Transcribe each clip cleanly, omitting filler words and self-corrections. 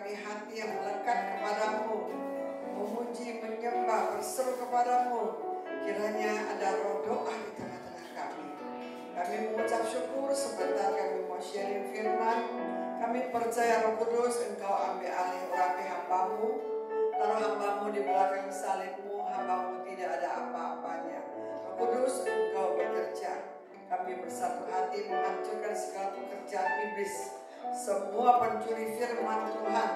kami hati yang melekat kepadamu, memuji, menyembah, berseru kepadamu. Kiranya ada roh doa di tengah-tengah kami. Kami mengucap syukur sebentar kami mau sharing firman. Kami percaya Roh Kudus Engkau ambil alih urapi hambamu. Taruh hambamu di belakang salibmu, hambamu tidak ada apa-apanya. Roh Kudus Engkau bekerja. Kami bersatu hati menghancurkan segala pekerjaan iblis, semua pencuri firman Tuhan.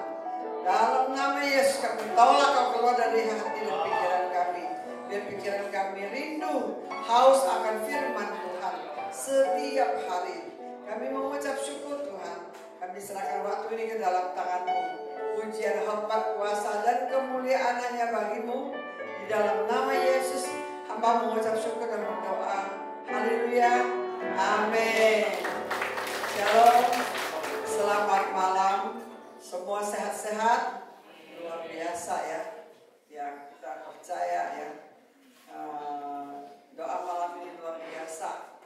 Dalam nama Yesus kami tolak kau keluar dari hati dan pikiran kami. Biar pikiran kami rindu, haus akan firman Tuhan setiap hari. Kami mengucap syukur Tuhan. Kami serahkan waktu ini ke dalam tangan-Mu. Pujian, hormat, kuasa dan kemuliaan hanya bagi-Mu. Di dalam nama Yesus hamba mengucap syukur dan berdoa. Haleluya, amin. Shalom, selamat malam. Semua sehat-sehat, luar biasa ya. Yang kita percaya ya, doa malam ini luar biasa.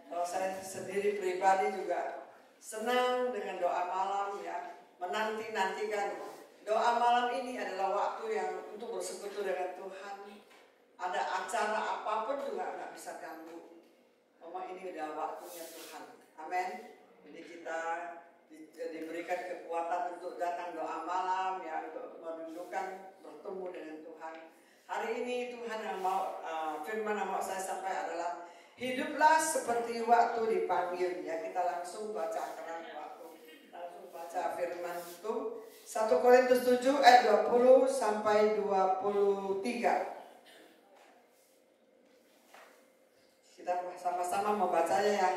Kalau saya sendiri pribadi juga senang dengan doa malam ya, menanti-nantikan. Doa malam ini adalah waktu yang untuk bersekutu dengan Tuhan. Ada acara apapun juga nggak bisa ganggu. Ini udah waktunya Tuhan. Amin. Jadi kita diberikan kekuatan untuk datang doa malam ya, untuk merindukan bertemu dengan Tuhan. Hari ini Tuhan yang mau firman yang mau saya sampaikan adalah hiduplah seperti waktu dipanggil ya. Kita langsung baca waktu. Langsung baca firman itu 1 Korintus 7 ayat 20 sampai 23. Kita sama-sama membacanya ya.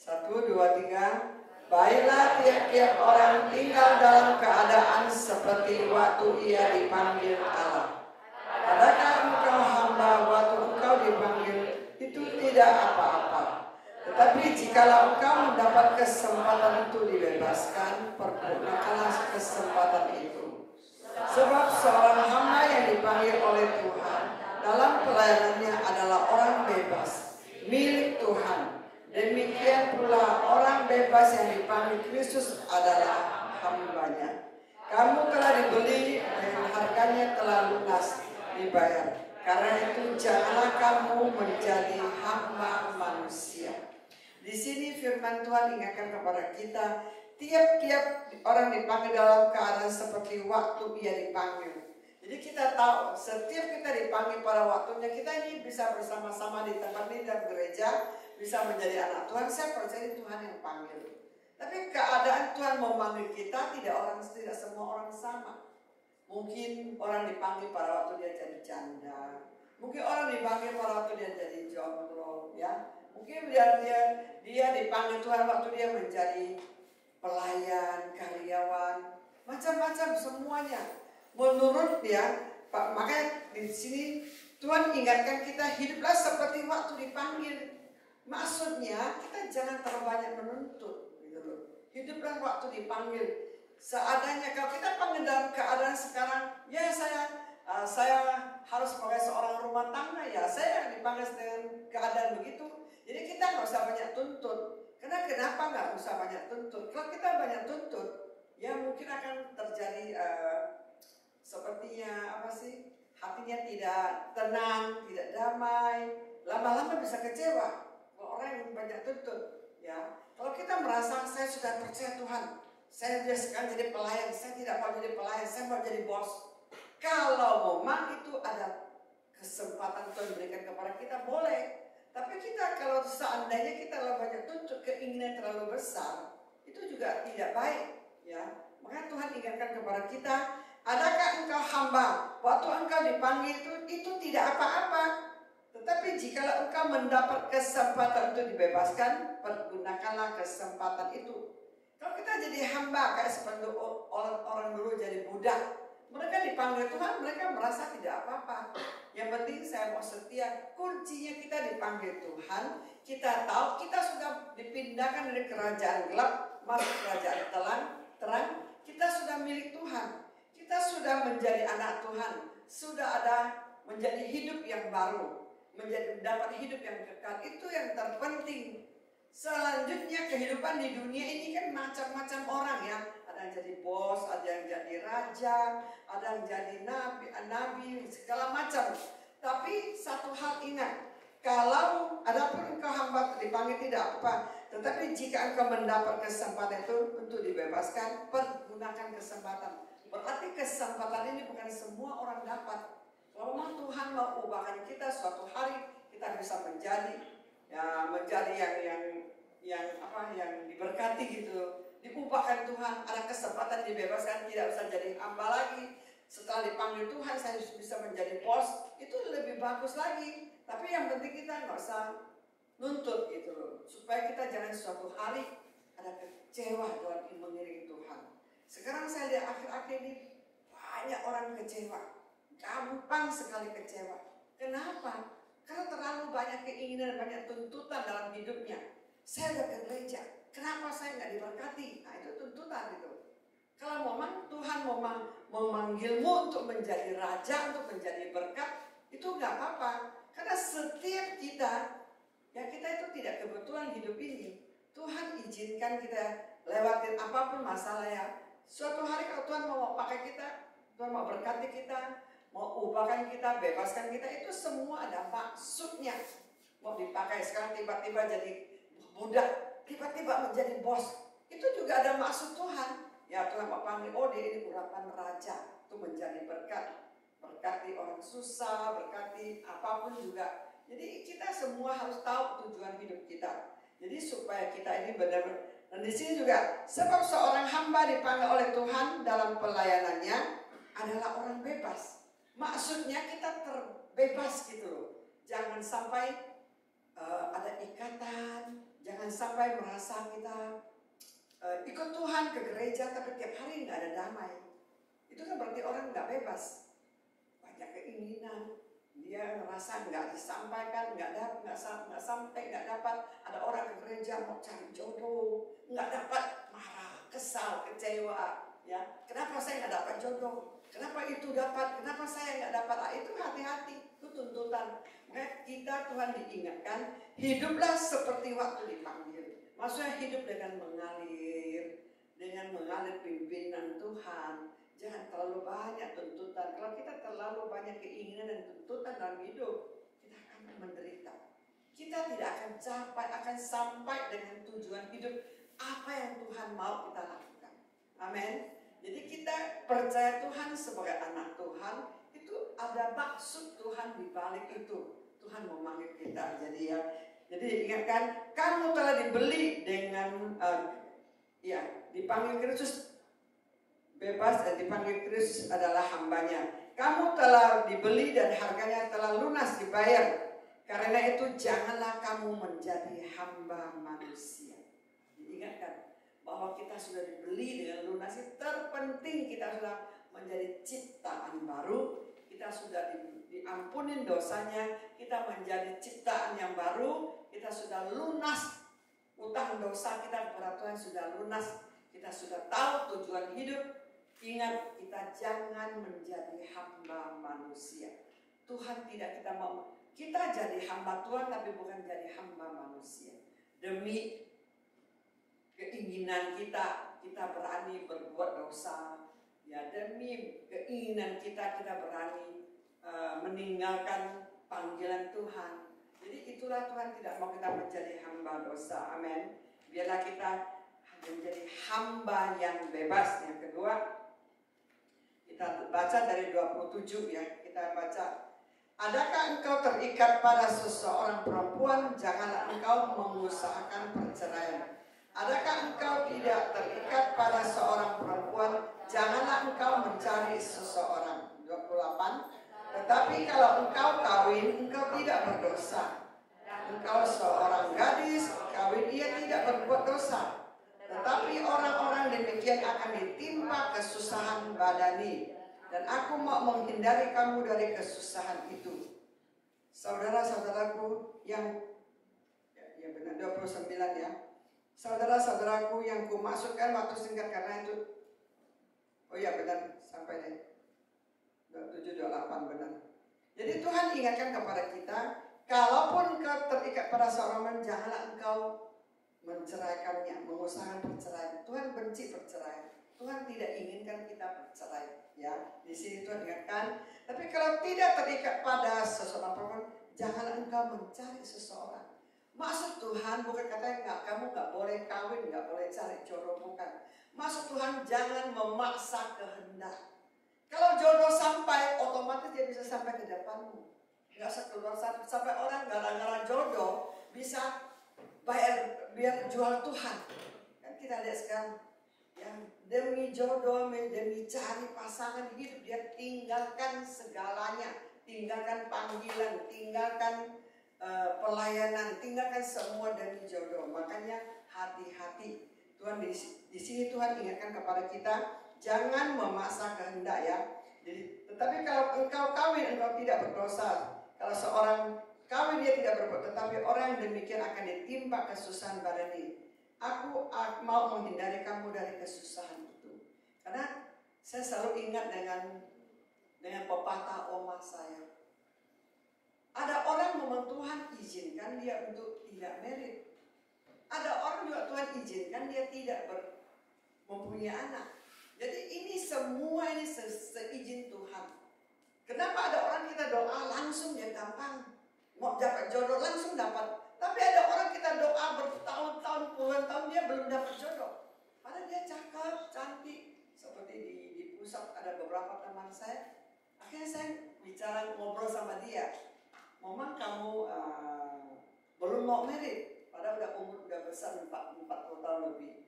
1, 2, 3. Baiklah tiap-tiap orang tinggal dalam keadaan seperti waktu ia dipanggil Allah. Adakah engkau hamba waktu engkau dipanggil itu tidak apa-apa. Tetapi jikalau engkau mendapat kesempatan itu dibebaskan, pergunakanlah kesempatan itu. Sebab seorang hamba yang dipanggil oleh Tuhan dalam pelayanannya adalah orang bebas, milik Tuhan. Demikian pula orang bebas yang dipanggil Kristus adalah hambanya. Kamu telah dibeli dan harganya telah lunas dibayar. Karena itu janganlah kamu menjadi hamba manusia. Di sini firman Tuhan ingatkan kepada kita, tiap-tiap orang dipanggil dalam keadaan seperti waktu ia dipanggil. Jadi kita tahu setiap kita dipanggil pada waktunya, kita ini bisa bersama-sama di tempat ini dan gereja, bisa menjadi anak Tuhan. Saya percaya Tuhan yang panggil. Tapi keadaan Tuhan mau manggil kita, tidak semua orang sama. Mungkin orang dipanggil pada waktu dia jadi janda. Mungkin orang dipanggil pada waktu dia jadi jomblo, ya. Mungkin dia dipanggil Tuhan waktu dia menjadi pelayan, karyawan, macam-macam semuanya. Menurut dia, makanya di sini Tuhan ingatkan kita hiduplah seperti waktu dipanggil. Maksudnya kita jangan terlalu banyak menuntut, gitu loh. Hiduplah waktu dipanggil. Seadanya kalau kita panggil dalam keadaan sekarang, ya saya harus sebagai seorang rumah tangga ya, saya dipanggil dengan keadaan begitu. Jadi kita nggak usah banyak tuntut. Karena kenapa nggak usah banyak tuntut? Kalau kita banyak tuntut, ya mungkin akan terjadi sepertinya hatinya tidak tenang, tidak damai, lama-lama bisa kecewa. Kalau orang yang banyak tuntut, ya. Kalau kita merasa saya sudah percaya Tuhan, saya sekarang jadi pelayan, saya tidak mau jadi pelayan, saya mau jadi bos. Kalau memang itu ada kesempatan Tuhan berikan kepada kita, boleh. Tapi kita kalau seandainya kita banyak tuntut, keinginan terlalu besar, itu juga tidak baik, ya. Maka Tuhan ingatkan kepada kita, adakah engkau hamba waktu engkau dipanggil itu tidak apa-apa. Tetapi jikalau engkau mendapat kesempatan untuk dibebaskan, pergunakanlah kesempatan itu. Kalau kita jadi hamba kayak seperti orang dulu jadi budak, mereka dipanggil Tuhan, mereka merasa tidak apa-apa. Yang penting saya mau setia. Kuncinya kita dipanggil Tuhan, kita tahu kita sudah dipindahkan dari kerajaan gelap masuk kerajaan terang. Kita sudah milik Tuhan. Kita sudah menjadi anak Tuhan. Sudah ada menjadi hidup yang baru. Mendapat hidup yang kekal. Itu yang terpenting. Selanjutnya kehidupan di dunia ini kan macam-macam orang ya. Ada yang jadi bos, ada yang jadi raja, ada yang jadi nabi, segala macam. Tapi satu hal ingat, kalau adapun engkau hamba dipanggil tidak apa, tetapi jika engkau mendapat kesempatan itu untuk dibebaskan, pergunakan kesempatan. Berarti kesempatan ini bukan semua orang dapat. Kalau memang Tuhan mau ubahkan kita suatu hari, kita bisa menjadi yang diberkati gitu. Diubahkan Tuhan, ada kesempatan dibebaskan, tidak usah jadi hamba lagi. Setelah dipanggil Tuhan, saya bisa menjadi bos, itu lebih bagus lagi. Tapi yang penting kita nggak usah nuntut gitu loh, supaya kita jangan suatu hari ada kecewa dalam mengiringi Tuhan. Sekarang saya lihat akhir-akhir ini banyak orang kecewa, gampang sekali kecewa. Kenapa? Karena terlalu banyak keinginan, banyak tuntutan dalam hidupnya. Saya udah ke gereja, kenapa saya nggak diberkati? Nah itu tuntutan itu. Kalau memang Tuhan memanggilmu untuk menjadi raja, untuk menjadi berkat, itu nggak apa-apa. Karena setiap kita itu tidak kebetulan hidup ini. Tuhan izinkan kita lewatin apapun masalah ya. Suatu hari kalau Tuhan mau pakai kita, Tuhan mau berkati kita, mau ubahkan kita, bebaskan kita, itu semua ada maksudnya. Mau dipakai sekarang tiba-tiba jadi budak, tiba-tiba menjadi bos, itu juga ada maksud Tuhan. Ya Tuhan mau panggil, oh dia ini urapan raja, itu menjadi berkat. Berkati orang susah, berkati apapun juga. Jadi kita semua harus tahu tujuan hidup kita. Jadi supaya kita ini benar-benar. Dan di sini juga, sebab seorang hamba dipanggil oleh Tuhan dalam pelayanannya adalah orang bebas. Maksudnya kita terbebas gitu loh. Jangan sampai ada ikatan, jangan sampai merasa kita ikut Tuhan ke gereja tapi tiap hari nggak ada damai. Itu kan berarti orang nggak bebas. Banyak keinginan, dia merasa nggak disampaikan, nggak sampai, nggak dapat. Ada orang ke gereja mau cari jodoh, nggak dapat, marah, kesal, kecewa. Ya, kenapa saya nggak dapat jodoh? Kenapa itu dapat? Kenapa saya nggak dapat? Nah, itu hati-hati, itu tuntutan. Kita Tuhan diingatkan, hiduplah seperti waktu dipanggil. Maksudnya hidup dengan mengalir pimpinan Tuhan. Jangan terlalu banyak tuntutan. Kalau kita terlalu banyak keinginan dan tuntutan dalam hidup, kita akan menderita. Kita tidak akan sampai dengan tujuan hidup apa yang Tuhan mau kita lakukan. Amin. Jadi kita percaya Tuhan sebagai anak Tuhan, itu ada maksud Tuhan di balik itu. Tuhan memanggil kita. Jadi ingatkan, kamu telah dibeli dengan dipanggil Kristus bebas, dan dipanggil Kristus adalah hambanya. Kamu telah dibeli dan harganya telah lunas dibayar. Karena itu janganlah kamu menjadi hamba manusia. Diingatkan bahwa kita sudah dibeli dengan lunas. Terpenting kita sudah menjadi ciptaan baru. Kita sudah diampunin dosanya. Kita menjadi ciptaan yang baru. Kita sudah lunas. Utang dosa kita kepada Tuhan sudah lunas. Kita sudah tahu tujuan hidup. Ingat, kita jangan menjadi hamba manusia. Tuhan tidak kita mau. Kita jadi hamba Tuhan tapi bukan jadi hamba manusia. Demi keinginan kita berani berbuat dosa. Ya, demi keinginan kita berani meninggalkan panggilan Tuhan. Jadi itulah Tuhan tidak mau kita menjadi hamba dosa. Amin. Biarlah kita menjadi hamba yang bebas. Yang kedua, kita baca dari 27 ya. Kita baca. Adakah engkau terikat pada seseorang perempuan? Janganlah engkau mengusahakan perceraian. Adakah engkau tidak terikat pada seorang perempuan? Janganlah engkau mencari seseorang. 28. Tetapi kalau engkau kawin, engkau tidak berdosa. Engkau seorang gadis, kawin, ia tidak berbuat dosa. Tetapi orang-orang demikian akan ditimpa kesusahan badani. Dan aku mau menghindari kamu dari kesusahan itu. Saudara-saudaraku yang benar 29 ya. Saudara-saudaraku yang kumaksudkan waktu singkat karena itu. Oh ya benar, sampai deh 27, 28 benar. Jadi Tuhan ingatkan kepada kita, kalaupun engkau terikat pada seorang, janganlah engkau menceraikannya, mengusahakan perceraian. Tuhan benci perceraian. Tuhan tidak inginkan kita bercerai, ya. Di sini Tuhan ingatkan. Tapi kalau tidak terikat pada seseorang perempuan, jangan engkau mencari seseorang. Maksud Tuhan bukan katanya kamu nggak boleh kawin, nggak boleh cari jodoh, bukan. Maksud Tuhan jangan memaksa kehendak. Kalau jodoh sampai, otomatis dia bisa sampai ke depanmu. Nggak usah keluar sampai orang gara-gara jodoh bisa bayar biar jual Tuhan. Kan kita lihat sekarang yang demi jodoh, demi cari pasangan hidup, dia tinggalkan segalanya, tinggalkan panggilan, tinggalkan pelayanan, tinggalkan semua demi jodoh. Makanya hati-hati. Tuhan di sini Tuhan ingatkan kepada kita, jangan memaksa kehendak, ya. Jadi, tetapi kalau engkau kawin, engkau tidak berdosa. Kalau seorang kawin dia tidak berbuat, tetapi orang yang demikian akan ditimpa kesusahan badani. Aku mau menghindari kamu dari kesusahan itu. Karena saya selalu ingat dengan pepatah oma saya. Ada orang memang Tuhan izinkan dia untuk tidak married. Ada orang juga Tuhan izinkan dia tidak mempunyai anak. Jadi ini semua ini seizin Tuhan. Kenapa ada orang kita doa langsung dia gampang. Mau dapat jodoh langsung dapat. Tapi ada orang kita doa bertahun-tahun, puluhan tahun dia belum dapat jodoh. Padahal dia cakep, cantik. Seperti di pusat ada beberapa teman saya. Akhirnya saya bicara ngobrol sama dia. Mama kamu belum mau married. Padahal udah besar 40 tahun lebih.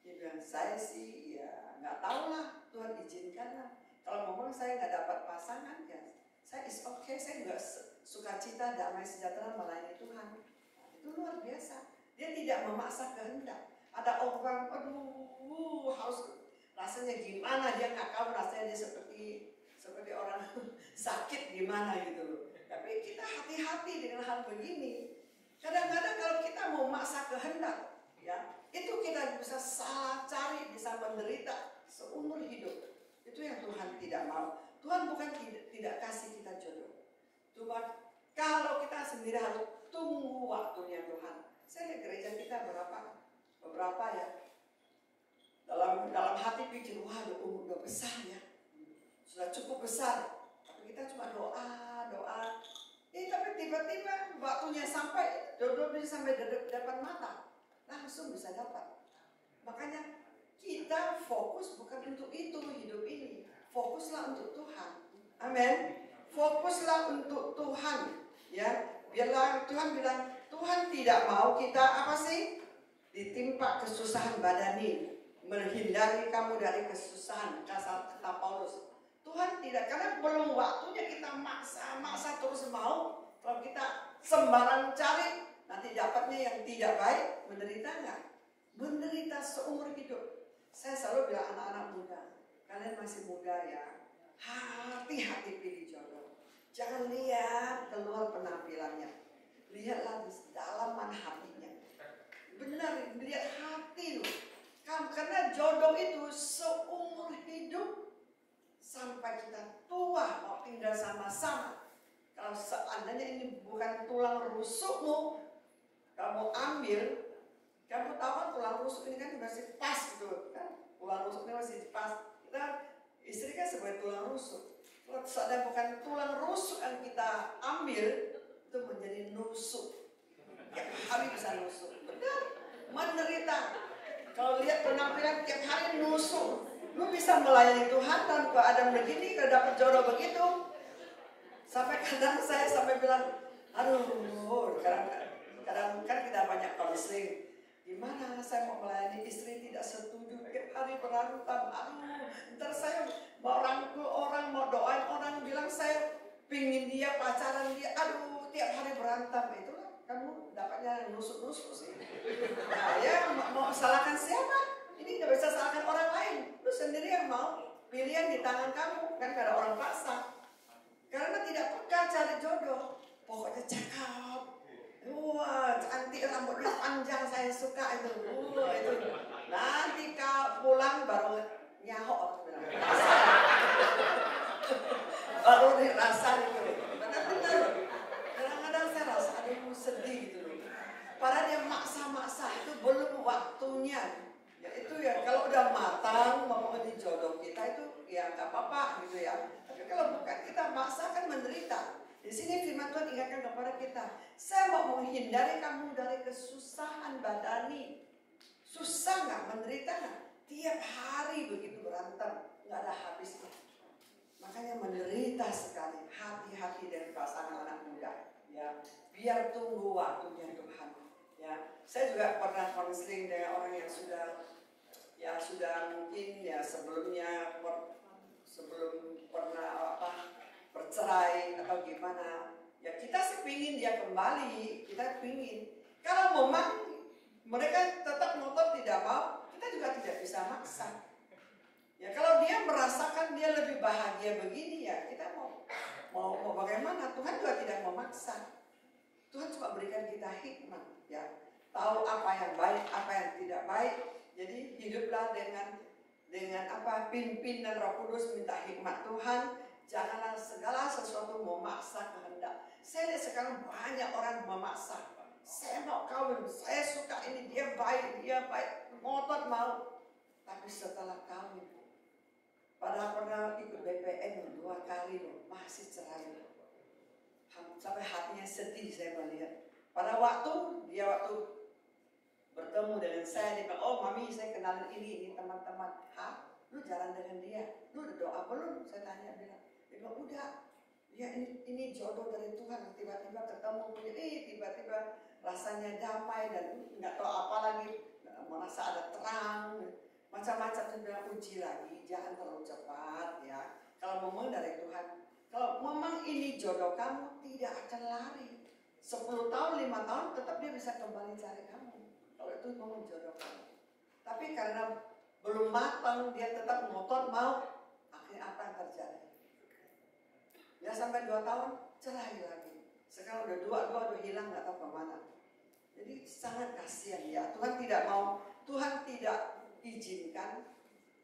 Dia bilang saya sih ya nggak tahu lah, Tuhan izinkan lah. Kalau ngomong saya nggak dapat pasangan ya saya is okay, saya nggak sukacita damai sejahtera melayani Tuhan. Nah, itu luar biasa. Dia tidak memaksa kehendak. Ada orang, aduh harus rasanya gimana dia nggak tahu rasanya dia seperti orang sakit gimana gitu loh. Tapi kita hati-hati dengan hal begini. Kadang-kadang kalau kita mau maksa kehendak, ya itu kita bisa salah cari, bisa menderita seumur hidup. Itu yang Tuhan tidak mau. Tuhan bukan tidak kasih kita jodoh. Tuhan kalau kita sendiri harus tunggu waktunya Tuhan. Saya lihat gereja kita beberapa ya. Dalam hati pikir, wah umur udah besar ya. Sudah cukup besar. Tapi kita cuma doa. Tapi tiba-tiba waktunya sampai, jodoh bisa sampai depan mata. Langsung bisa dapat. Makanya kita fokus bukan untuk itu hidup ini. Fokuslah untuk Tuhan. Amin. Fokuslah untuk Tuhan. Ya, biarlah Tuhan bilang, Tuhan tidak mau kita apa sih? Ditimpa kesusahan badani, menghindari kamu dari kesusahan. Kata Paulus. Tuhan tidak, karena belum waktunya kita maksa terus mau. Kalau kita sembarang cari, nanti dapatnya yang tidak baik, menderita enggak? Menderita seumur hidup. Saya selalu bilang anak-anak muda, kalian masih muda ya, hati-hati pilih jodoh. Jangan lihat keluar penampilannya, lihatlah di dalaman hatinya. Benar, lihat hati loh. Karena jodoh itu seumur hidup sampai kita tua mau tinggal sama-sama. Kalau seandainya ini bukan tulang rusukmu, kamu ambil, kamu tahu kan tulang rusuk ini kan masih pas gitu kan? Tulang rusuk ini masih pas. Kita istri kan sebagai tulang rusuk. Kalau seandainya bukan tulang rusuk yang kita ambil, itu menjadi nusuk. Tiap hari bisa nusuk. Benar, menderita. Kalau lihat penampilan tiap hari nusuk, lu bisa melayani Tuhan dalam keadaan begini, kalau dapat jodoh begitu. Sampai kadang saya sampai bilang, aduh, kadang kan kita banyak konseling. Gimana saya mau melayani istri tidak setuju, tiap hari berantem. Aduh, ntar saya mau rangkul orang, mau doain orang, bilang saya pingin dia, pacaran dia. Aduh, tiap hari berantem. Itulah kamu dapatnya nusuk-nusuk sih. Nah, ya mau salahkan siapa? Ini nggak bisa salahkan orang lain. Lu sendiri yang mau, pilihan di tangan kamu, kan gak ada orang paksa. Karena tidak peka cari jodoh. Pokoknya cakep. Wah, cantik, rambutnya panjang, saya suka itu. Wah, itu. Nanti kau pulang baru nyahok. Baru dirasa gitu. Benar-benar. Kadang-kadang saya rasa aduh sedih gitu loh. Padahal dia maksa-maksa itu belum waktunya. Ya itu ya, kalau udah matang, mau nggak apa-apa gitu ya. Tapi kalau bukan, kita maksa kan menderita. Di sini firman Tuhan ingatkan kepada kita, saya mau menghindari kamu dari kesusahan badani. Susah nggak, menderita nggak? Tiap hari begitu berantem, nggak ada habisnya. Makanya menderita sekali. Hati-hati dari pasangan anak muda, ya. Biar tunggu waktunya Tuhan, ya. Saya juga pernah konseling dengan orang yang sudah mungkin ya sebelum pernah bercerai atau gimana. Ya kita sih pingin dia kembali, kita pingin. Kalau memang mereka tetap ngotot tidak mau, kita juga tidak bisa maksa. Ya kalau dia merasakan dia lebih bahagia begini, ya kita mau bagaimana? Tuhan juga tidak memaksa. Tuhan cuma berikan kita hikmat, ya. Tahu apa yang baik, apa yang tidak baik. Jadi hiduplah dengan pimpinan Roh Kudus, minta hikmat Tuhan. Janganlah segala sesuatu memaksa kehendak. Saya lihat sekarang banyak orang memaksa. Saya mau kawin, saya suka ini, dia baik, ngotot mau. Tapi setelah kawin, padahal pernah ikut BPN 2 kali loh, masih cerai loh. Sampai hatinya sedih saya melihat. Pada waktu bertemu dengan saya, dia bilang, oh mami saya kenalin ini teman-teman. Hah? Lu jalan dengan dia? Lu udah doa belum? Saya tanya, bilang. Dia bilang, udah. Ya ini jodoh dari Tuhan. Tiba-tiba ketemu, tiba-tiba rasanya damai dan nggak tahu apa lagi. Merasa ada terang. Macam-macam. Saya bilang, uji lagi. Jangan terlalu cepat ya. Kalau memang dari Tuhan. Kalau memang ini jodoh kamu, tidak akan lari. 10 tahun, 5 tahun, tetap dia bisa kembali cari kamu. Kalau itu memang jodoh kamu. Tapi karena belum matang, dia tetap ngotot mau. Akhirnya apa yang terjadi? Ya sampai 2 tahun, cerai lagi. Sekarang udah hilang, nggak tahu kemana. Jadi sangat kasihan ya. Tuhan tidak izinkan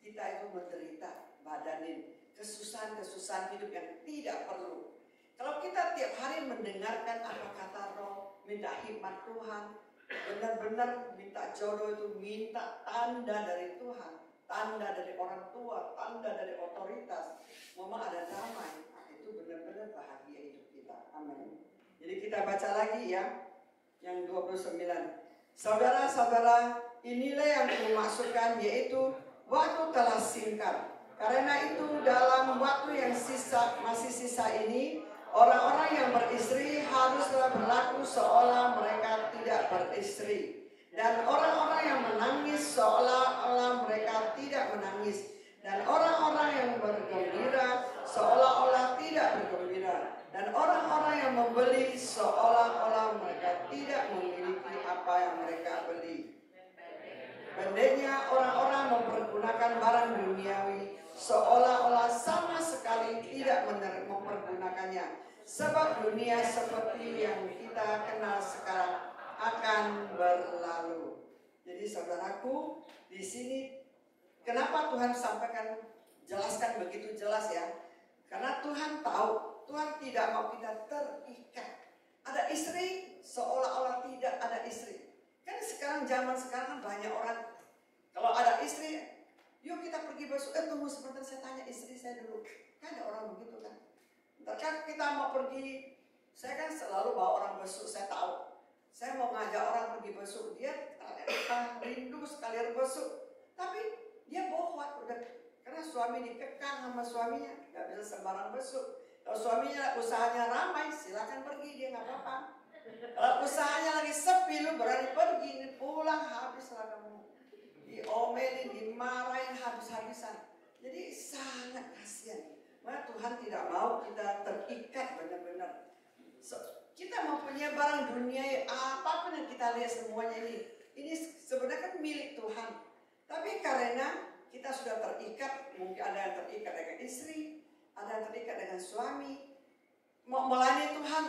kita itu menderita badanin. Kesusahan-kesusahan hidup yang tidak perlu. Kalau kita tiap hari mendengarkan apa kata Roh, minta hikmat Tuhan, benar-benar minta jodoh itu, minta tanda dari Tuhan, tanda dari orang tua, tanda dari otoritas, memang ada damai, itu benar-benar bahagia hidup kita. Amin. Jadi kita baca lagi ya, yang 29. Saudara-saudara, inilah yang kumaksudkan, yaitu waktu telah singkat. Karena itu dalam waktu yang masih sisa ini, orang-orang yang beristri haruslah berlaku seolah mereka tidak beristri. Dan orang-orang yang menangis seolah-olah mereka tidak menangis. Dan orang-orang yang bergembira seolah-olah tidak bergembira. Dan orang-orang yang membeli seolah-olah mereka tidak memiliki apa yang mereka beli. Pendeknya orang-orang mempergunakan barang duniawi seolah-olah sama sekali tidak mempergunakannya. Sebab dunia seperti yang kita kenal sekarang akan berlalu. Jadi saudaraku, di sini kenapa Tuhan jelaskan begitu jelas ya? Karena Tuhan tahu, Tuhan tidak mau kita terikat. Ada istri seolah-olah tidak ada istri. Kan zaman sekarang kan banyak orang, kalau ada istri, yuk kita pergi besok, tunggu sebentar saya tanya istri saya dulu. Kan ada orang begitu kan. Ntar kan kita mau pergi, saya kan selalu bawa orang besok, saya tahu. Saya mau ngajak orang pergi besok, dia rindu sekali besok. Tapi dia bohong, karena suami dikekang sama suaminya, gak bisa sembarang besok. Kalau suaminya usahanya ramai, silakan pergi, dia gak apa-apa. Kalau usahanya lagi sepi, lu berani pergi, pulang habislah kamu. Diomelin, dimarahin habis-habisan. Jadi sangat kasihan. Maka Tuhan tidak mau kita terikat benar-benar. Kita mau punya barang dunia, apapun yang kita lihat semuanya ini sebenarnya kan milik Tuhan. Tapi karena kita sudah terikat, mungkin ada yang terikat dengan istri, ada yang terikat dengan suami, mau melayani Tuhan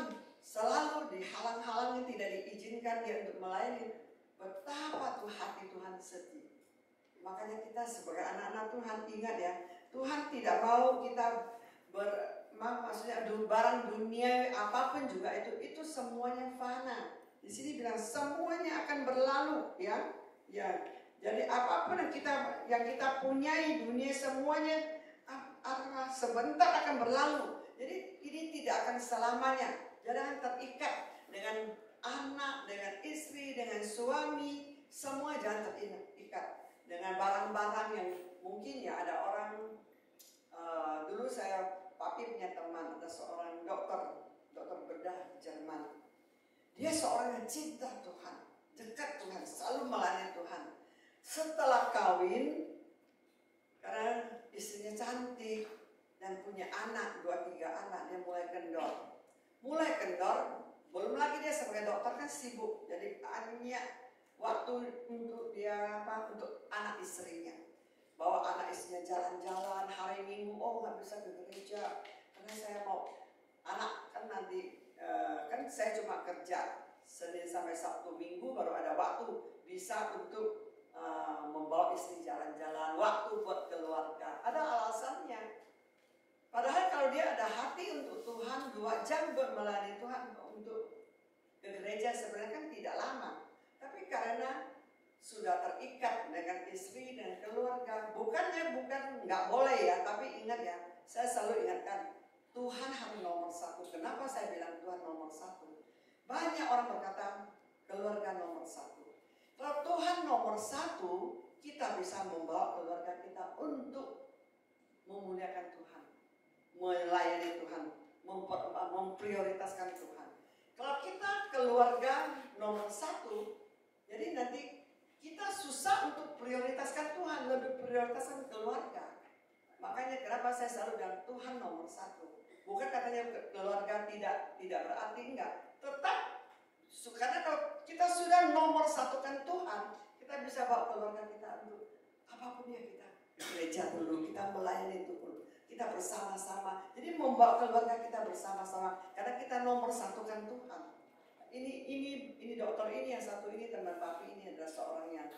selalu dihalang-halangi, tidak diizinkan dia untuk melayani. Betapa tuh hati Tuhan sedih. Makanya kita sebagai anak-anak Tuhan ingat ya, Tuhan tidak mau kita maksudnya barang dunia apapun juga itu semuanya fana. Di sini bilang semuanya akan berlalu ya. Ya. Jadi apapun yang kita punyai dunia semuanya akan sebentar akan berlalu. Jadi ini tidak akan selamanya. Jangan terikat dengan anak, dengan istri, dengan suami. Semua jangan terikat dengan barang-barang yang mungkin ya ada orang. Dulu papi punya teman, ada seorang dokter bedah di Jerman. Dia seorang yang cinta Tuhan, dekat Tuhan, selalu melayani Tuhan. Setelah kawin, karena istrinya cantik dan punya anak, 2-3 anak, dia mulai kendor. Belum lagi dia sebagai dokter kan sibuk, jadi banyak waktu untuk dia untuk anak istrinya. Bawa anak istrinya jalan-jalan hari Minggu, nggak bisa ke gereja karena saya mau anak kan nanti kan saya cuma kerja Senin sampai Sabtu Minggu, baru ada waktu bisa untuk membawa istri jalan-jalan, waktu buat keluarga. Ada alasannya. Padahal kalau dia ada hati untuk Tuhan, 2 jam buat melayani Tuhan untuk ke gereja sebenarnya kan tidak lama. Tapi karena sudah terikat dengan istri dan keluarga, bukan nggak boleh ya, tapi ingat ya, saya selalu ingatkan Tuhan harus nomor 1. Kenapa saya bilang Tuhan nomor 1? Banyak orang berkata keluarga nomor 1. Kalau Tuhan nomor 1, kita bisa membawa keluarga kita untuk memuliakan Tuhan, melayani Tuhan, memprioritaskan Tuhan. Kalau kita keluarga nomor 1, jadi nanti kita susah untuk prioritaskan Tuhan, lebih prioritaskan keluarga. Makanya kenapa saya selalu bilang Tuhan nomor 1. Bukan katanya keluarga tidak berarti, enggak. Tetap, karena kalau kita sudah nomor 1kan Tuhan, kita bisa bawa keluarga kita untuk apapun ya, kita gereja dulu, kita melayani dulu, kita bersama-sama. Jadi membawa keluarga kita bersama-sama, karena kita nomor 1kan Tuhan. Ini dokter ini yang satu ini, teman papi ini adalah seorang yang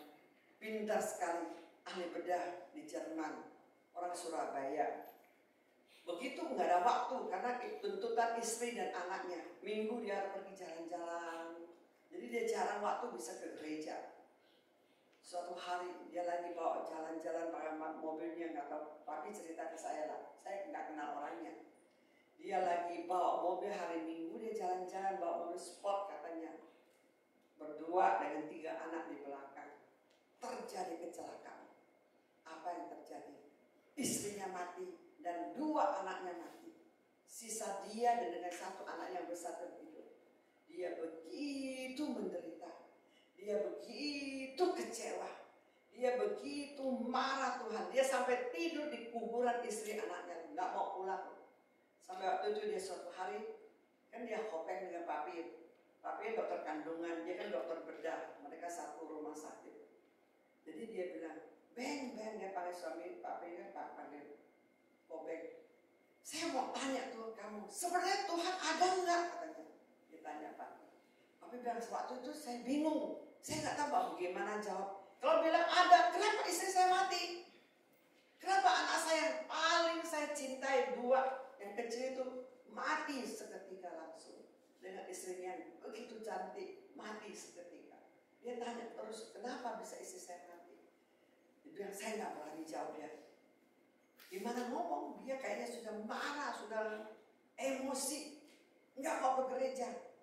pintar sekali, ahli bedah di Jerman, orang Surabaya. Begitu nggak ada waktu karena tuntutan istri dan anaknya. Minggu dia harus pergi jalan-jalan, jadi dia jarang waktu bisa ke gereja. Suatu hari dia lagi bawa jalan-jalan pakai mobilnya, nggak tahu, papi cerita ke saya lah, saya nggak kenal orangnya. Dia lagi bawa mobil hari Minggu, dia jalan-jalan bawa mobil sport katanya, berdua dengan 3 anak di belakang. Terjadi kecelakaan. Apa yang terjadi? Istrinya mati dan 2 anaknya mati. Sisa dia dan dengan 1 anak yang besar terhidup. Dia begitu menderita. Dia begitu kecewa. Dia begitu marah Tuhan. Dia sampai tidur di kuburan istri anaknya, nggak mau pulang. Sampai waktu itu dia suatu hari, kan dia hopeng dengan papi. Papi dokter kandungan, dia kan dokter bedah. Mereka satu rumah sakit. Jadi dia bilang, Beng, dia panggil suami papi kan, Pak panggil Obeng. Saya mau tanya tuh kamu, sebenarnya Tuhan ada nggak? Katanya. Ditanya Pak. Papi bilang, waktu itu saya bingung. Saya nggak tahu bagaimana jawab. Kalau bilang ada, kenapa istri saya mati? Kenapa anak saya yang paling saya cintai 2 yang kecil itu mati seketika langsung, dengan istrinya yang begitu cantik mati seketika. Dia tanya terus, kenapa bisa istri saya mati? Dia bilang, saya nggak berani jawab ya. Gimana ngomong? Dia kayaknya sudah marah, sudah emosi, nggak mau ke gereja,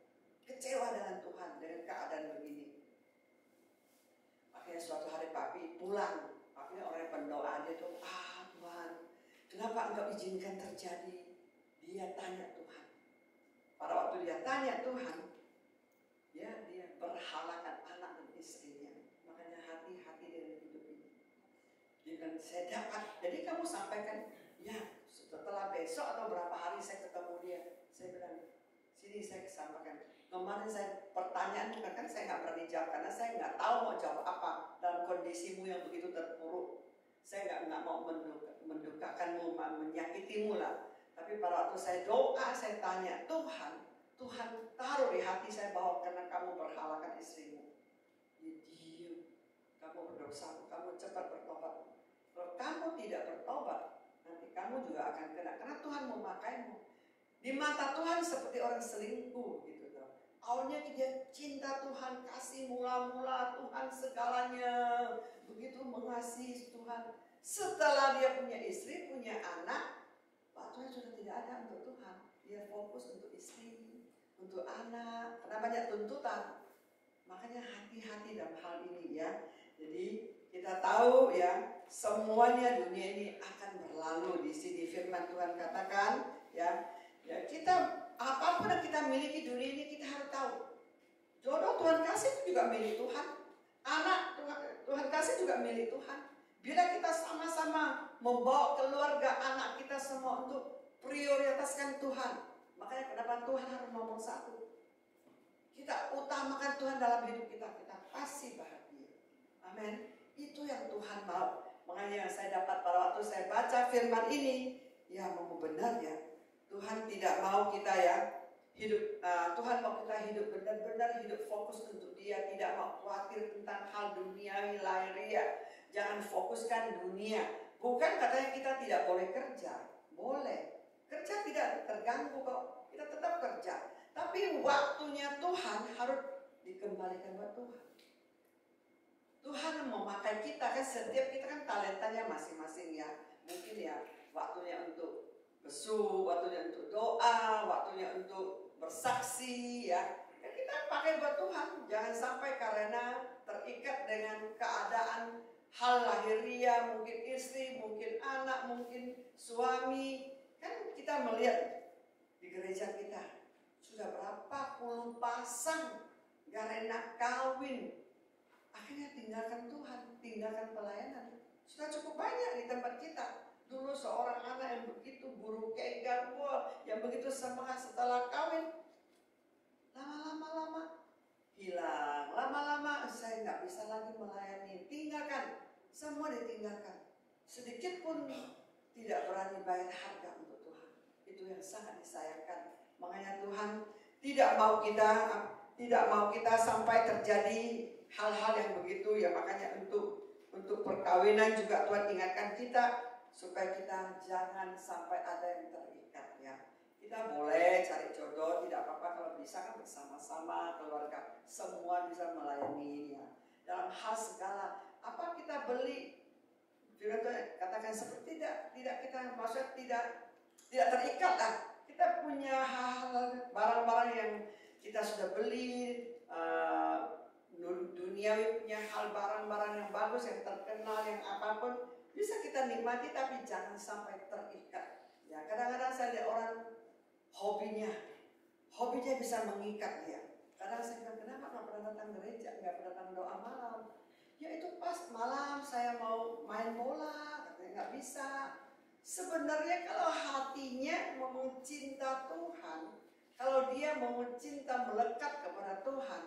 kecewa dengan Tuhan dengan keadaan begini. Akhirnya suatu hari papi pulang. Papi orang yang pendoa, dia tuh, Tuhan, kenapa Engkau izinkan terjadi? Dia tanya Tuhan. Pada waktu dia tanya Tuhan, dia berhalakan anak dan istrinya. Makanya hati-hati dengan hidup ini. Dia bilang, saya dapat. Jadi kamu sampaikan, ya setelah besok atau berapa hari saya ketemu dia. Saya bilang, sini saya sampaikan. Kemarin saya pertanyaan kan saya nggak berani jawab karena saya nggak tahu mau jawab apa dalam kondisimu yang begitu terpuruk. Saya nggak mau mendukakanmu, menyakitimu lah. Tapi pada waktu saya doa, saya tanya Tuhan taruh di hati saya bahwa karena kamu berhalakan istrimu. Dia diam. Kamu berdosa, kamu cepat bertobat. Kalau kamu tidak bertobat, nanti kamu juga akan kena. Karena Tuhan memakaimu. Di mata Tuhan seperti orang selingkuh gitu. Awalnya dia cinta Tuhan, kasih mula-mula Tuhan segalanya, begitu mengasihi Tuhan. Setelah dia punya istri, punya anak, tidak ada untuk Tuhan. Dia fokus untuk istri, untuk anak, karena banyak tuntutan. Makanya hati-hati dalam hal ini ya. Jadi kita tahu ya, semuanya dunia ini akan berlalu. Di sini firman Tuhan katakan ya, kita apapun yang kita miliki dunia ini kita harus tahu. Jodoh Tuhan kasih itu juga milik Tuhan. Anak Tuhan kasih juga milik Tuhan. Bila kita sama-sama membawa keluarga anak kita semua untuk prioritaskan Tuhan, makanya kenapa Tuhan harus nomor satu. Kita utamakan Tuhan dalam hidup kita, kita pasti bahagia. Amin. Itu yang Tuhan mau. Makanya yang saya dapat pada waktu saya baca firman ini, ya mau benar ya. Tuhan tidak mau kita ya hidup, Tuhan mau kita hidup benar-benar hidup fokus untuk Dia, tidak mau khawatir tentang hal duniawi lahiriah. Jangan fokuskan dunia. Bukan katanya kita tidak boleh kerja, boleh. Kerja tidak terganggu kok, kita tetap kerja. Tapi waktunya Tuhan harus dikembalikan buat Tuhan. Tuhan memakai kita kan, setiap kita kan talentanya masing-masing ya. Mungkin ya waktunya untuk besu, waktunya untuk doa, waktunya untuk bersaksi ya. Kita pakai buat Tuhan. Jangan sampai karena terikat dengan keadaan hal lahiriah, mungkin istri, mungkin anak, mungkin suami. Kan kita melihat di gereja kita sudah berapa puluh pasang gak enak kawin. Akhirnya tinggalkan Tuhan, tinggalkan pelayanan. Sudah cukup banyak di tempat kita. Dulu seorang anak yang begitu buruk kayak gambol, yang begitu semangat setelah kawin, lama-lama hilang. Lama-lama saya nggak bisa lagi melayani. Tinggalkan, semua ditinggalkan. Sedikit pun tidak berani bayar harga untuk Tuhan. Itu yang sangat disayangkan. Makanya Tuhan tidak mau kita sampai terjadi hal-hal yang begitu ya. Makanya untuk perkawinan juga Tuhan ingatkan kita supaya kita jangan sampai ada yang terikat ya. Kita boleh cari jodoh, tidak apa-apa kalau bisa kan bersama-sama keluarga semua bisa melayani ya. Dalam hal segala apa kita beli, Firman Tuhan katakan seperti tidak kita maksud tidak terikat lah. Kita punya hal barang-barang yang kita sudah beli, duniawi punya hal barang-barang yang bagus, yang terkenal, yang apapun bisa kita nikmati, tapi jangan sampai terikat. Ya kadang-kadang saya lihat orang hobinya bisa mengikat dia. Kadang saya bilang kenapa nggak pernah datang gereja, nggak pernah datang doa malam? Ya itu pas malam saya mau main bola, katanya nggak bisa. Sebenarnya kalau hatinya mau cinta Tuhan, kalau dia mau cinta melekat kepada Tuhan,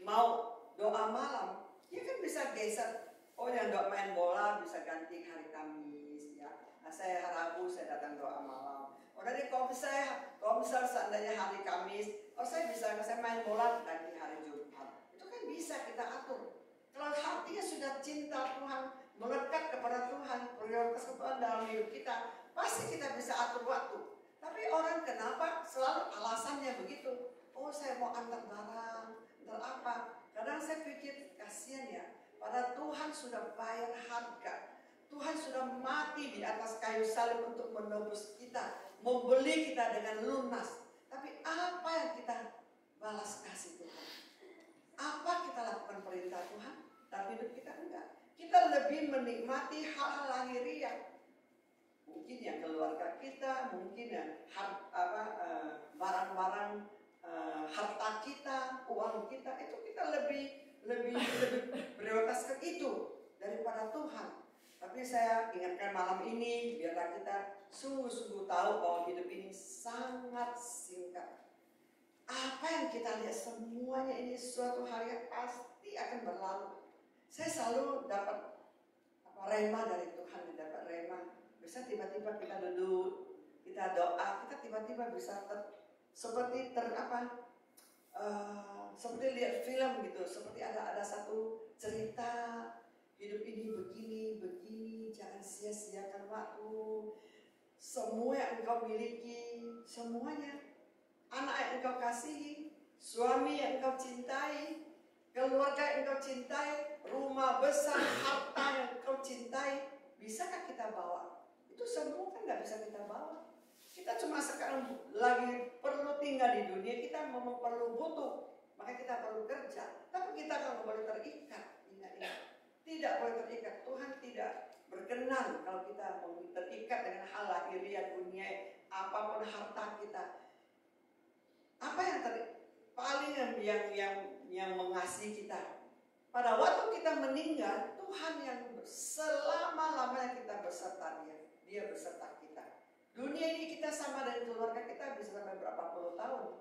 mau doa malam, dia kan bisa geser. Oh yang nggak main bola bisa ganti hari Kamis ya. Nah, saya Rabu saya datang doa malam. Oh dari komsel seandainya hari Kamis, saya main bola ganti hari Jumat. Itu kan bisa kita atur. Kalau hatinya sudah cinta Tuhan, melekat kepada Tuhan, prioritas Tuhan dalam hidup kita, pasti kita bisa atur waktu. Tapi orang kenapa selalu alasannya begitu? Oh saya mau antar barang, antar apa? Kadang saya pikir kasihan ya. Padahal Tuhan sudah bayar harga. Tuhan sudah mati di atas kayu salib untuk menebus kita, membeli kita dengan lunas. Tapi apa yang kita balas kasih Tuhan? Apa kita lakukan perintah Tuhan? Tapi hidup kita enggak. Kita lebih menikmati hal-hal lahiriah. Mungkin ya keluarga kita, mungkin ya barang-barang harta kita, uang kita, itu kita lebih prioritaskan itu daripada Tuhan. Tapi saya ingatkan malam ini, biarlah kita sungguh-sungguh tahu bahwa hidup ini sangat singkat. Apa yang kita lihat semuanya ini suatu hari pasti akan berlalu. Saya selalu dapat rema dari Tuhan, dapat rema. Bisa tiba-tiba kita duduk, kita doa, kita tiba-tiba bisa seperti seperti lihat film gitu, seperti ada satu cerita hidup ini begini, jangan sia-siakan waktu. Semua yang engkau miliki, semuanya, anak yang engkau kasihi, suami yang engkau cintai, keluarga yang engkau cintai, rumah besar, harta yang engkau cintai, bisakah kita bawa? Itu semua kan nggak bisa kita bawa. Kita Kita cuma sekarang lagi perlu tinggal di dunia, kita memang perlu butuh, maka kita perlu kerja. Tapi kita kalau boleh terikat, ingat, tidak boleh terikat. Tuhan tidak berkenan kalau kita terikat dengan hal lahiriah dunia, apapun harta kita. Apa yang paling yang mengasihi kita? Pada waktu kita meninggal, Tuhan yang selama-lamanya kita beserta Dia beserta kita. Dunia ini kita sama dengan keluarga kita bisa sampai berapa puluh tahun.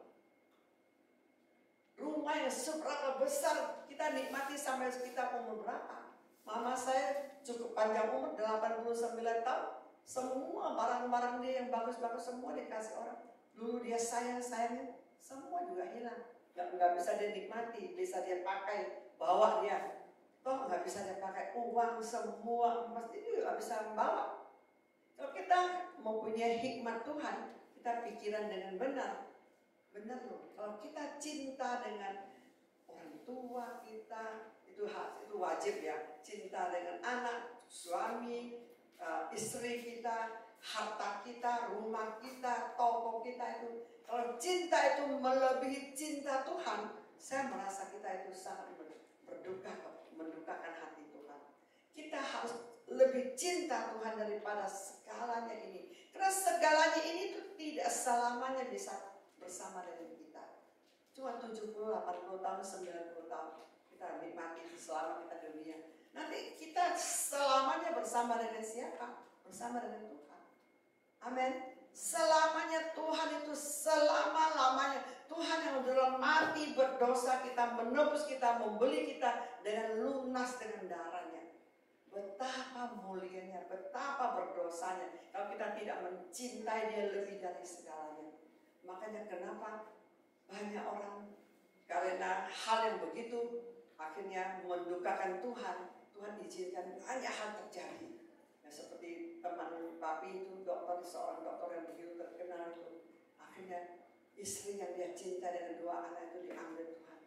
Rumah yang seberapa besar kita nikmati sampai kita umur berapa. Mama saya cukup panjang umur 89 tahun. Semua barang-barang dia yang bagus-bagus semua dikasih orang. Dulu dia sayang-sayangnya, semua juga hilang. Nggak bisa dia nikmati, bisa dia pakai, bawa dia. Toh nggak bisa dia pakai uang semua, emas itu nggak bisa membawa. Kalau kita mempunyai hikmat Tuhan, kita pikiran dengan benar loh. Kalau kita cinta dengan orang tua kita, itu wajib ya. Cinta dengan anak, suami, istri kita, harta kita, rumah kita, toko kita itu. Kalau cinta itu melebihi cinta Tuhan, saya merasa kita itu sangat berduka, mendukakan hati Tuhan. Kita harus lebih cinta Tuhan daripada segalanya ini. Karena segalanya ini tuh tidak selamanya bisa bersama dengan kita. Cuma 70, 80 tahun, 90 tahun kita nikmati selama kita di dunia. Nanti kita selamanya bersama dengan siapa? Bersama dengan Tuhan. Amin. Selamanya Tuhan itu selama-lamanya. Tuhan yang sudah mati berdosa kita, menebus kita, membeli kita dengan lunas dengan darahnya. Betapa mulianya, betapa berdosanya kalau kita tidak mencintai Dia lebih dari segalanya. Makanya kenapa banyak orang karena hal yang begitu akhirnya mendukakan Tuhan. Tuhan izinkan banyak hal terjadi. Ya, seperti teman papi itu seorang dokter yang begitu terkenal itu. Akhirnya istri yang dia cinta dengan 2 anak itu diambil Tuhan.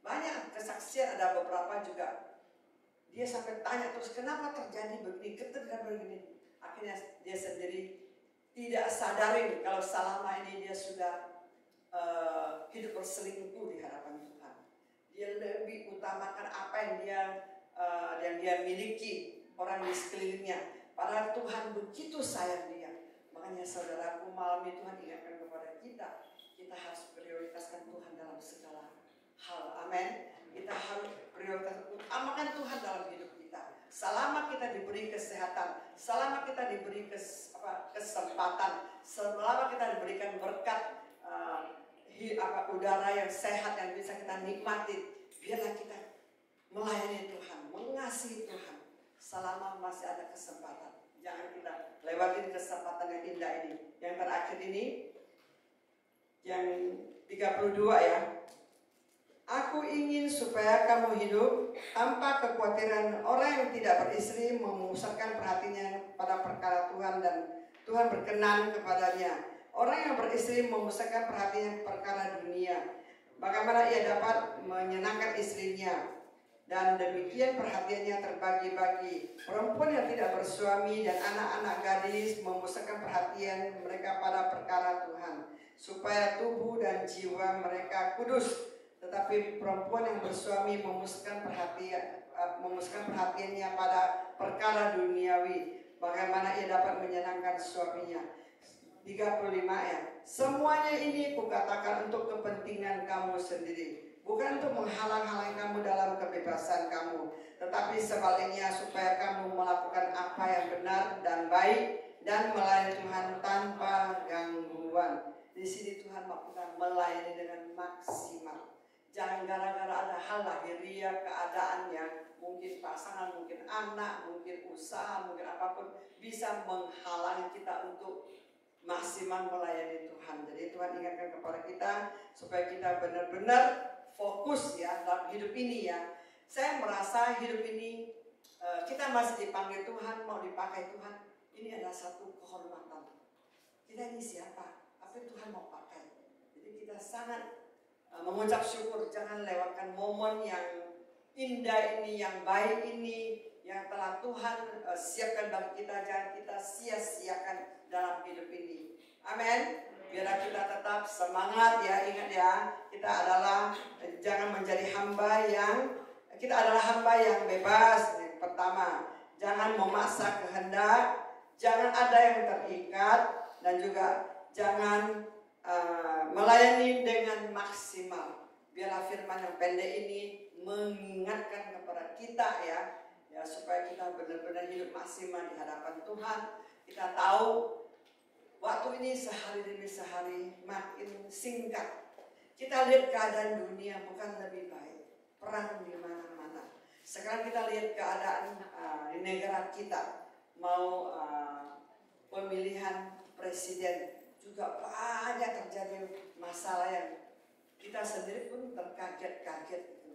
Banyak kesaksian, ada beberapa juga. Dia sampai tanya terus, kenapa terjadi begini, ketika begini. Akhirnya dia sendiri tidak sadarin kalau selama ini dia sudah hidup berselingkuh di hadapan Tuhan. Dia lebih utamakan apa yang dia miliki, orang di sekelilingnya. Padahal Tuhan begitu sayang dia. Makanya saudaraku, malam ini Tuhan ingatkan kepada kita harus prioritaskan Tuhan dalam segala hal. Amin. Kita harus prioritas utamakan Tuhan dalam hidup kita. Selama kita diberi kesehatan, selama kita diberi kesempatan, selama kita diberikan berkat udara yang sehat yang bisa kita nikmati, biarlah kita melayani Tuhan, mengasihi Tuhan selama masih ada kesempatan. Jangan kita lewatin kesempatan yang indah ini. Yang terakhir ini, yang 32 ya. Aku ingin supaya kamu hidup tanpa kekhawatiran. Orang yang tidak beristri memusatkan perhatiannya pada perkara Tuhan dan Tuhan berkenan kepadanya. Orang yang beristri memusatkan perhatiannya perkara dunia. Bagaimana ia dapat menyenangkan istrinya? Dan demikian perhatiannya terbagi-bagi. Perempuan yang tidak bersuami dan anak-anak gadis memusatkan perhatian mereka pada perkara Tuhan, supaya tubuh dan jiwa mereka kudus. Tetapi perempuan yang bersuami memusatkan perhatiannya pada perkara duniawi. Bagaimana ia dapat menyenangkan suaminya? 35 ya. Semuanya ini kukatakan untuk kepentingan kamu sendiri, bukan untuk menghalang-halangi kamu dalam kebebasan kamu, tetapi sebaliknya supaya kamu melakukan apa yang benar dan baik dan melayani Tuhan tanpa gangguan. Di sini Tuhan mau kita melayani dengan maksimal. Jangan gara-gara ada hal lahiriah, keadaan yang mungkin pasangan, mungkin anak, mungkin usaha, mungkin apapun bisa menghalangi kita untuk maksimal melayani Tuhan. Jadi Tuhan ingatkan kepada kita supaya kita benar-benar fokus ya dalam hidup ini ya. Saya merasa hidup ini kita masih dipanggil Tuhan, mau dipakai Tuhan. Ini adalah satu kehormatan. Kita ini siapa? Apa yang Tuhan mau pakai? Jadi kita sangat mengucap syukur. Jangan lewatkan momen yang indah ini, yang baik ini, yang telah Tuhan siapkan bagi kita. Jangan kita sia-siakan dalam hidup ini. Amin. Biar kita tetap semangat ya, ingat ya, kita adalah jangan menjadi hamba yang bebas. Yang pertama, jangan memaksa kehendak, jangan ada yang terikat, dan juga jangan melayani dengan maksimal. Biarlah firman yang pendek ini mengingatkan kepada kita ya, supaya kita benar-benar hidup maksimal di hadapan Tuhan. Kita tahu waktu ini sehari demi sehari makin singkat. Kita lihat keadaan dunia bukan lebih baik. Perang di mana-mana. Sekarang kita lihat keadaan di negara kita. Mau pemilihan presiden juga banyak terjadi masalah yang kita sendiri pun terkaget-kaget.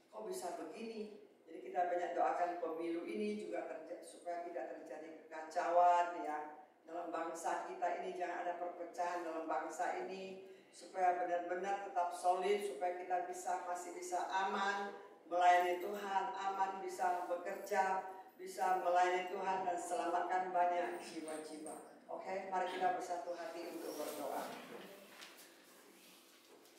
Kok bisa begini? Jadi kita banyak doakan pemilu ini juga supaya tidak terjadi kekacauan ya. Dalam bangsa kita ini jangan ada perpecahan dalam bangsa ini, supaya benar-benar tetap solid, supaya kita masih bisa aman melayani Tuhan, aman bisa bekerja, bisa melayani Tuhan dan selamatkan banyak jiwa-jiwa. Oke, mari kita bersatu hati untuk berdoa.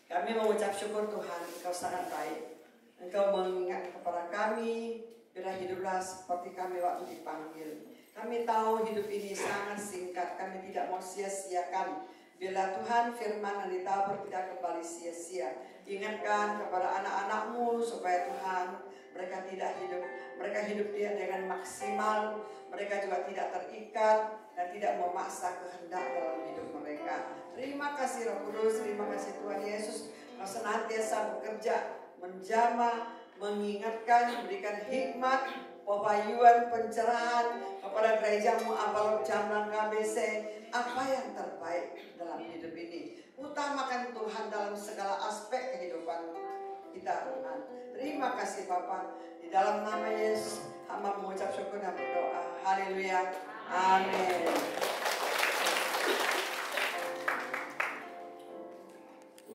Kami mengucap syukur Tuhan, Engkau sangat baik. Engkau mengingat kepada kami, biar hiduplah seperti kami waktu dipanggil. Kami tahu hidup ini sangat singkat, kami tidak mau sia-siakan. Bila Tuhan firman yang ditabur tidak kembali sia-sia. Ingatkan kepada anak-anakmu supaya Tuhan mereka hidup dia dengan maksimal. Mereka juga tidak terikat dan tidak memaksa kehendak dalam hidup mereka. Terima kasih Roh Kudus, terima kasih Tuhan Yesus. Kau senantiasa bekerja, menjamah, mengingatkan, memberikan hikmat, pewahyuan, pencerahan kepada gerejamu Abalok Jamlang KBC. Apa yang terbaik dalam hidup ini? Utamakan Tuhan dalam segala aspek kehidupan kita Tuhan. Terima kasih Bapa. Di dalam nama Yesus hamba mengucap syukur dan berdoa. Haleluya. Amin.